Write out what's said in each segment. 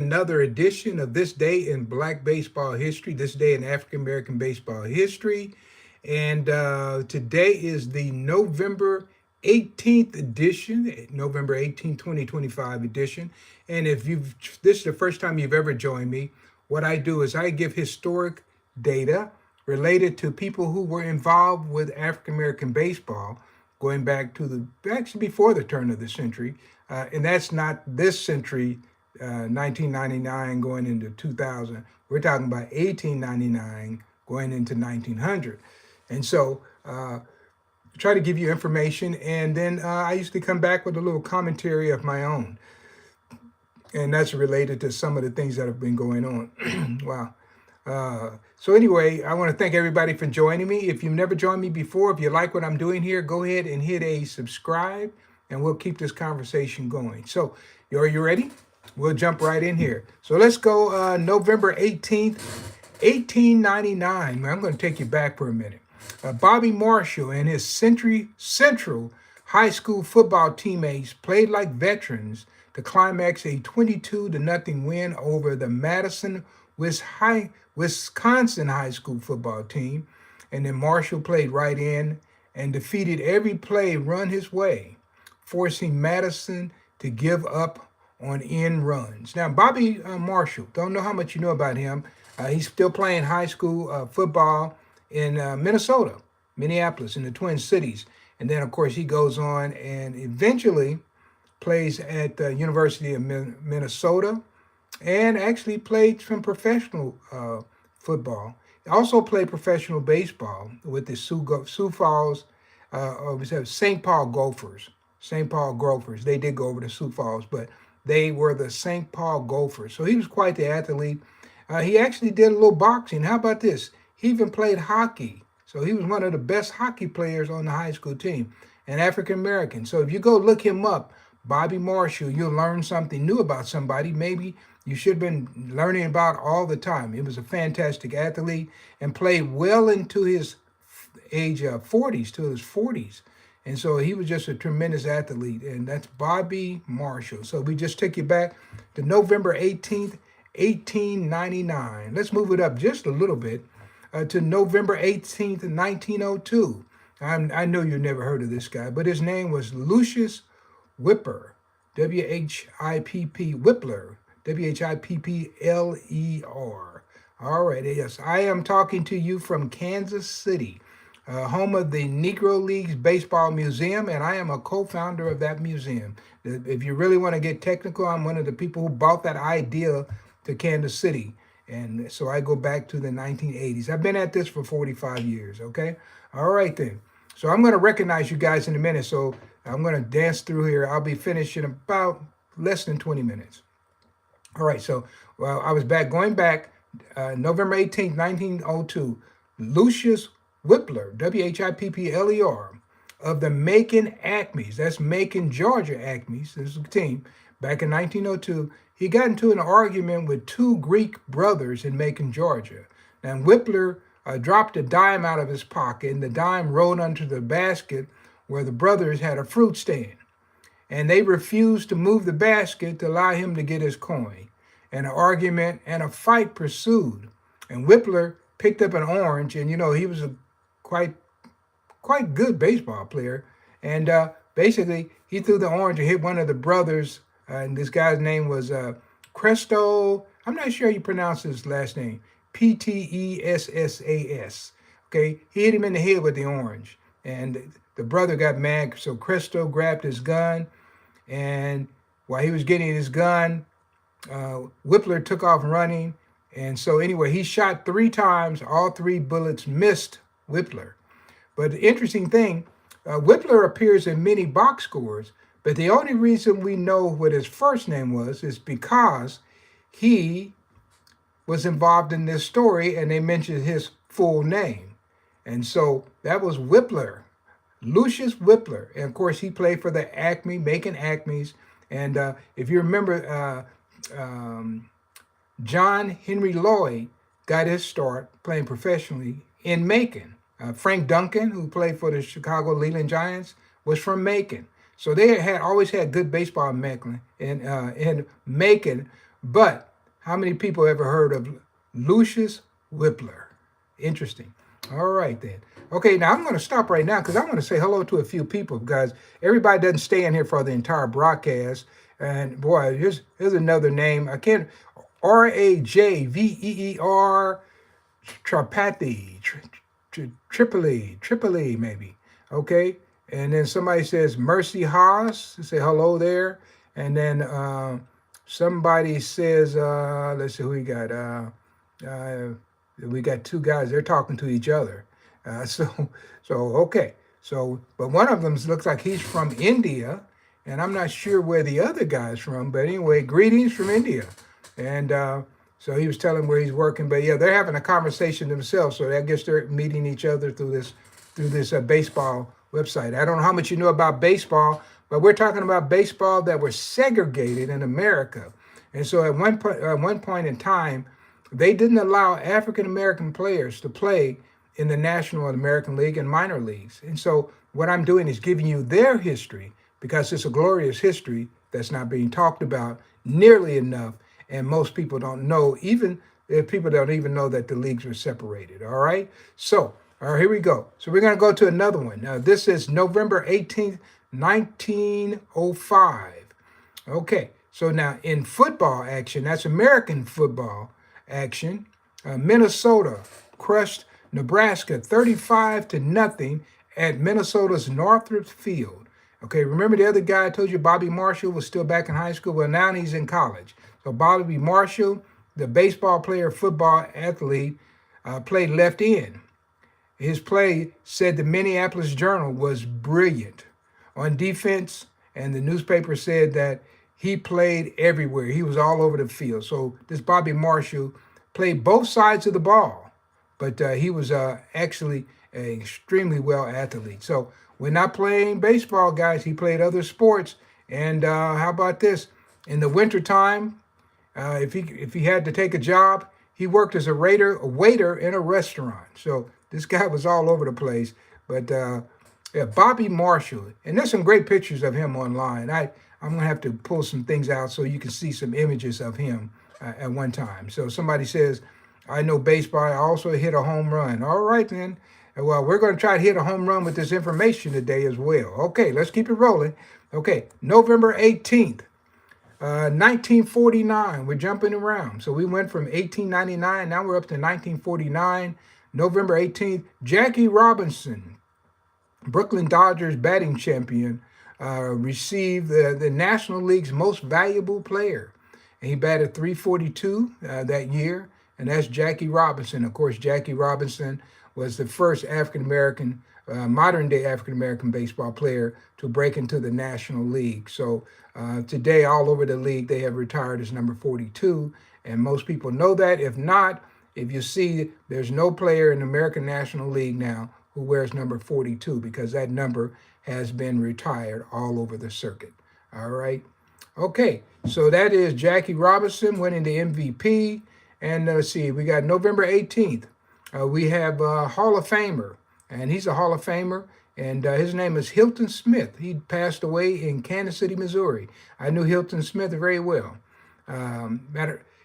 Another edition of This Day in Black Baseball History, This Day in African American Baseball History. And today is the November 18th edition, November 18th, 2025 edition. And if this is the first time you've ever joined me, what I do is I give historic data related to people who were involved with African American baseball going back to actually before the turn of the century. And that's not this century, 1999 going into 2000. We're talking about 1899 going into 1900. And so try to give you information. And then I usually come back with a little commentary of my own. And that's related to some of the things that have been going on. Wow. So anyway, I want to thank everybody for joining me. If you've never joined me before, if you like what I'm doing here, go ahead and hit a subscribe and we'll keep this conversation going. So are you ready? We'll jump right in here. So let's go November 18th, 1899. I'm going to take you back for a minute. Bobby Marshall and his Central High School football teammates played like veterans to climax a 22-0 win over the Madison, Wisconsin high school football team. And then Marshall played right in and defeated every play run his way, forcing Madison to give up on end runs. Now, Bobby Marshall, don't know how much you know about him. He's still playing high school football in Minnesota, Minneapolis, in the Twin Cities. And then, of course, he goes on and eventually plays at the University of Minnesota and actually played some professional football. He also played professional baseball with the Sioux Falls, St. Paul Gophers. St. Paul Gophers. They did go over to Sioux Falls, but they were the St. Paul Gophers. So he was quite the athlete. He actually did a little boxing. How about this? He even played hockey. So he was one of the best hockey players on the high school team, and African American. So if you go look him up, Bobby Marshall, you'll learn something new about somebody maybe you should have been learning about all the time. He was a fantastic athlete and played well into his age of 40s, to his 40s. And so he was just a tremendous athlete, and that's Bobby Marshall. So we just took you back to November 18th, 1899. Let's move it up just a little bit to November 18th, 1902. I know you never heard of this guy, but his name was Lucius Whipper, W-H-I-P-P, Whippler, W-H-I-P-P-L-E-R. All right, yes, I am talking to you from Kansas City, home of the Negro Leagues Baseball Museum, and I am a co-founder of that museum. If you really want to get technical, I'm one of the people who brought that idea to Kansas City. And so I go back to the 1980s. I've been at this for 45 years, okay? All right, then. So I'm going to recognize you guys in a minute. So I'm going to dance through here. I'll be finished in about less than 20 minutes. All right, so I was going back, November 18th, 1902. Lucius Whippler, W-H-I-P-P-L-E-R, of the Macon Acmes. That's Macon, Georgia Acmes. This is a team. Back in 1902, he got into an argument with two Greek brothers in Macon, Georgia. Now, Whippler dropped a dime out of his pocket, and the dime rolled onto the basket where the brothers had a fruit stand. And they refused to move the basket to allow him to get his coin. And an argument and a fight pursued. And Whippler picked up an orange, and he was a quite good baseball player. And basically, he threw the orange and hit one of the brothers. And this guy's name was Cresto. I'm not sure you pronounce his last name. P-T-E-S-S-A-S. Okay, he hit him in the head with the orange. And the brother got mad, so Cresto grabbed his gun. And while he was getting his gun, Whippler took off running. And so anyway, he shot 3 times. All 3 bullets missed Whippler. But the interesting thing, Whippler appears in many box scores, but the only reason we know what his first name was is because he was involved in this story and they mentioned his full name. And so that was Whippler, Lucius Whippler. And of course, he played for the Macon Acmes. And if you remember, John Henry Lloyd got his start playing professionally in Macon. Frank Duncan, who played for the Chicago Leland Giants, was from Macon. So they had always had good baseball in Macon, but How many people ever heard of Lucius Whippler? Interesting. All right, then. Okay, now I'm going to stop right now because I want to say hello to a few people because everybody doesn't stay in here for the entire broadcast. And boy, here's another name. I can't. Rajveer Tripathi, Tripoli, maybe. Okay, and then somebody says Mercy Haas. Say hello there, and then somebody says, let's see who we got. We got two guys. They're talking to each other. So okay. So, but one of them looks like he's from India, and I'm not sure where the other guy's from. But anyway, greetings from India, and so he was telling where he's working. But yeah, they're having a conversation themselves. So I guess they're meeting each other through this baseball website. I don't know how much you know about baseball, but we're talking about baseball that was segregated in America. And so at one point in time, they didn't allow African American players to play in the National American League and minor leagues. And so what I'm doing is giving you their history because it's a glorious history that's not being talked about nearly enough. And most people don't know, even if people don't even know that the leagues were separated. All right. So, all right, here we go. So we're going to go to another one. Now, this is November 18th, 1905. Okay. So now in football action, that's American football action. Minnesota crushed Nebraska 35-0 at Minnesota's Northrop Field. Okay, remember the other guy I told you, Bobby Marshall, was still back in high school? Well, now he's in college. So Bobby Marshall, the baseball player, football athlete, played left end. His play, said the Minneapolis Journal, was brilliant on defense, and the newspaper said that he played everywhere. He was all over the field. So this Bobby Marshall played both sides of the ball, but he was actually an extremely well athlete. So when not playing baseball, guys, he played other sports. And how about this? In the wintertime, if he had to take a job, he worked as a waiter in a restaurant. So this guy was all over the place. But yeah, Bobby Marshall, and there's some great pictures of him online. I'm gonna have to pull some things out so you can see some images of him at one time. So somebody says, I know baseball. I also hit a home run. All right then. Well, we're going to try to hit a home run with this information today as well. Okay, let's keep it rolling. Okay, November 18th. 1949, we're jumping around. So we went from 1899, now we're up to 1949. November 18th, Jackie Robinson, Brooklyn Dodgers batting champion, received the National League's most valuable player. And he batted .342 that year, and that's Jackie Robinson. Of course, Jackie Robinson was the first African-American, modern-day African-American baseball player to break into the National League. So today, all over the league, they have retired as number 42, and most people know that. If not, if you see, there's no player in the American National League now who wears number 42 because that number has been retired all over the circuit. All right. Okay, so that is Jackie Robinson winning the MVP. And let's see, we got November 18th. We have a Hall of Famer, and he's a Hall of Famer, and his name is Hilton Smith. He passed away in Kansas City, Missouri. I knew Hilton Smith very well.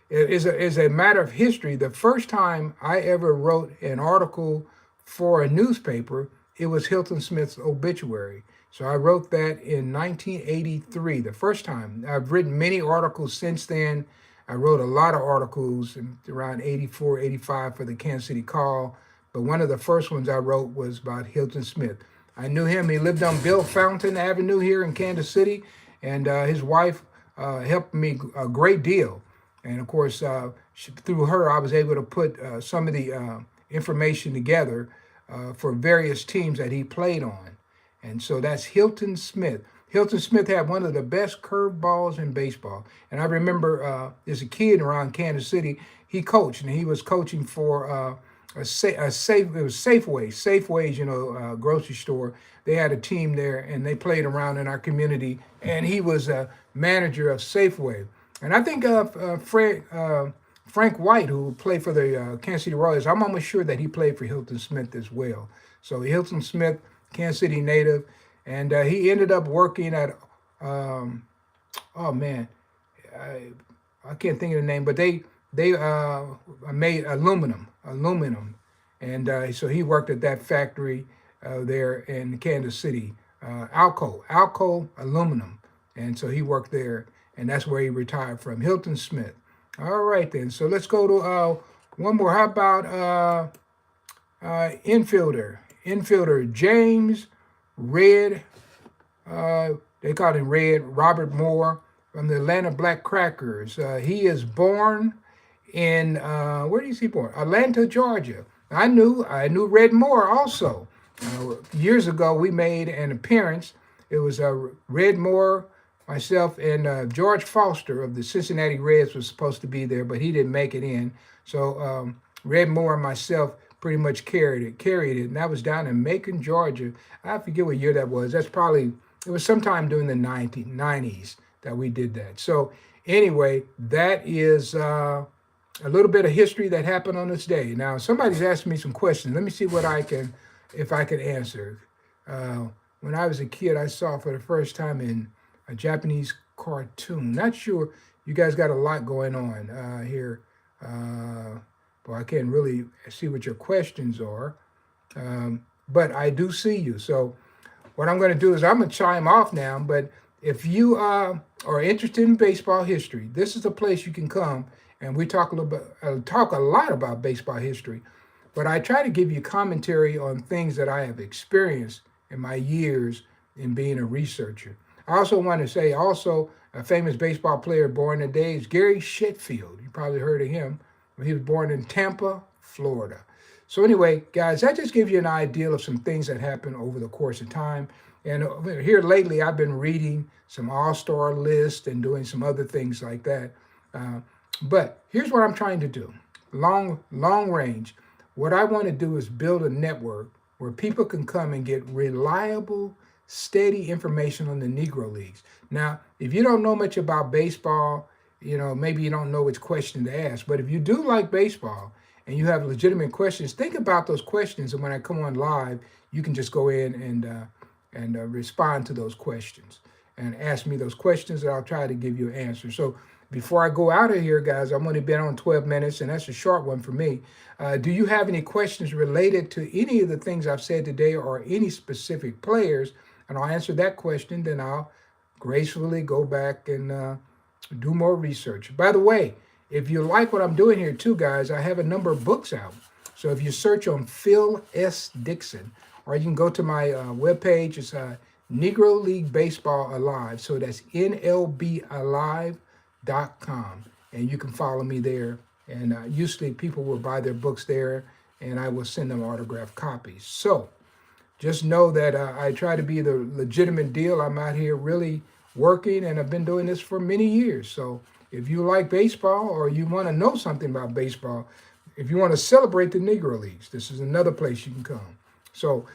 Is a matter of history. The first time I ever wrote an article for a newspaper, it was Hilton Smith's obituary. So I wrote that in 1983, the first time. I've written many articles since then. I wrote a lot of articles around 84, 85 for the Kansas City Call, but one of the first ones I wrote was about Hilton Smith. I knew him. He lived on Bill Fountain Avenue here in Kansas City, and his wife helped me a great deal. And of course, through her, I was able to put some of the information together for various teams that he played on. And so that's Hilton Smith. Hilton Smith had one of the best curveballs in baseball. And I remember as a kid around Kansas City, he coached, and he was coaching for Safeway's, grocery store. They had a team there, and they played around in our community, and he was a manager of Safeway. And I think Frank White, who played for the Kansas City Royals, I'm almost sure that he played for Hilton Smith as well. So Hilton Smith, Kansas City native, and he ended up working at, I can't think of the name, but they they made aluminum, and so he worked at that factory there in Kansas City, Alco Aluminum, and so he worked there, and that's where he retired from. Hilton Smith. All right then, so let's go to one more. How about infielder James Red? They called him Red. Robert Moore from the Atlanta Black Crackers. He is born in where is he born? Atlanta, Georgia. I knew Red Moore also. Years ago, we made an appearance. It was Red Moore, myself, and George Foster of the Cincinnati Reds was supposed to be there, but he didn't make it in. So Red Moore and myself pretty much carried it, and that was down in Macon, Georgia. I forget what year that was. It was sometime during the 90s that we did that. So anyway, that is a little bit of history that happened on this day. Now, somebody's asked me some questions. Let me see if I can answer. When I was a kid, I saw for the first time in a Japanese cartoon. Not sure. You guys got a lot going on here. Well, I can't really see what your questions are, but I do see you. So what I'm going to do is I'm going to chime off now, but if you are interested in baseball history, this is the place you can come, and we talk a lot about baseball history, but I try to give you commentary on things that I have experienced in my years in being a researcher. I also want to say a famous baseball player born today is Gary Sheffield. You probably heard of him. He was born in Tampa, Florida. So anyway, guys, that just gives you an idea of some things that happened over the course of time. And here lately, I've been reading some all-star lists and doing some other things like that. But here's what I'm trying to do. Long range. What I want to do is build a network where people can come and get reliable, steady information on the Negro Leagues. Now, if you don't know much about baseball, maybe you don't know which question to ask. But if you do like baseball and you have legitimate questions, think about those questions. And when I come on live, you can just go in and respond to those questions and ask me those questions, and I'll try to give you an answer. So before I go out of here, guys, I'm only been on 12 minutes, and that's a short one for me. Do you have any questions related to any of the things I've said today or any specific players? And I'll answer that question, then I'll gracefully go back and do more research. By the way, if you like what I'm doing here too, guys, I have a number of books out. So if you search on Phil S. Dixon, or you can go to my webpage, it's Negro League Baseball Alive. So that's NLBalive.com. And you can follow me there. And usually people will buy their books there, and I will send them autographed copies. So just know that I try to be the legitimate deal. I'm out here really working, and I've been doing this for many years. So if you like baseball or you want to know something about baseball, if you want to celebrate the Negro Leagues, this is another place you can come. So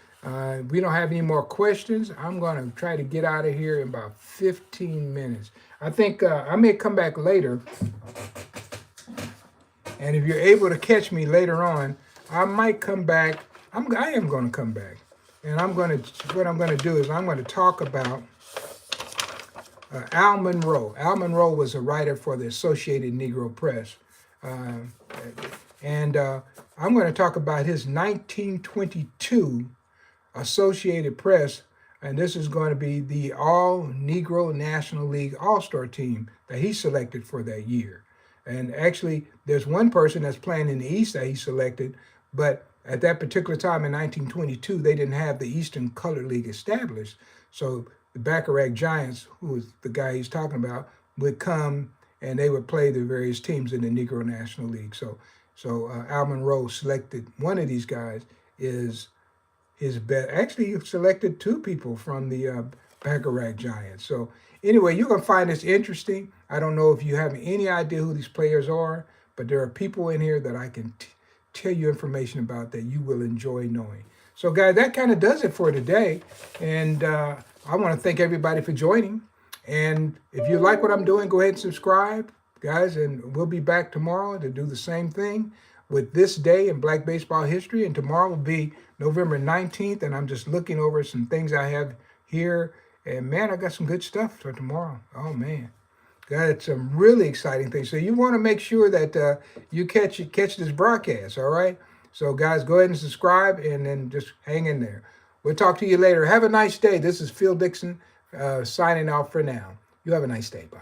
we don't have any more questions. I'm going to try to get out of here in about 15 minutes. I think I may come back later. And if you're able to catch me later on, I might come back. I am going to come back. And what I'm going to do is I'm going to talk about Al Monroe. Al Monroe was a writer for the Associated Negro Press. And I'm going to talk about his 1922 Associated Press, and this is going to be the All-Negro National League All-Star team that he selected for that year. And actually, there's one person that's playing in the East that he selected, but at that particular time in 1922, they didn't have the Eastern Colored League established. So the Bacharach Giants, who was the guy he's talking about, would come and they would play the various teams in the Negro National League. So Al Monroe selected one of these guys is his best. Actually, he selected two people from the Bacharach Giants. So anyway, you're going to find this interesting. I don't know if you have any idea who these players are, but there are people in here that I can tell you information about that you will enjoy knowing. So guys, that kind of does it for today. And I want to thank everybody for joining. And if you like what I'm doing, go ahead and subscribe, guys. And we'll be back tomorrow to do the same thing with this day in Black baseball history. And tomorrow will be November 19th. And I'm just looking over some things I have here. And man, I got some good stuff for tomorrow. Oh man. Got some really exciting things. So you want to make sure that you catch this broadcast, all right? So guys, go ahead and subscribe and then just hang in there. We'll talk to you later. Have a nice day. This is Phil Dixon signing off for now. You have a nice day. Bye.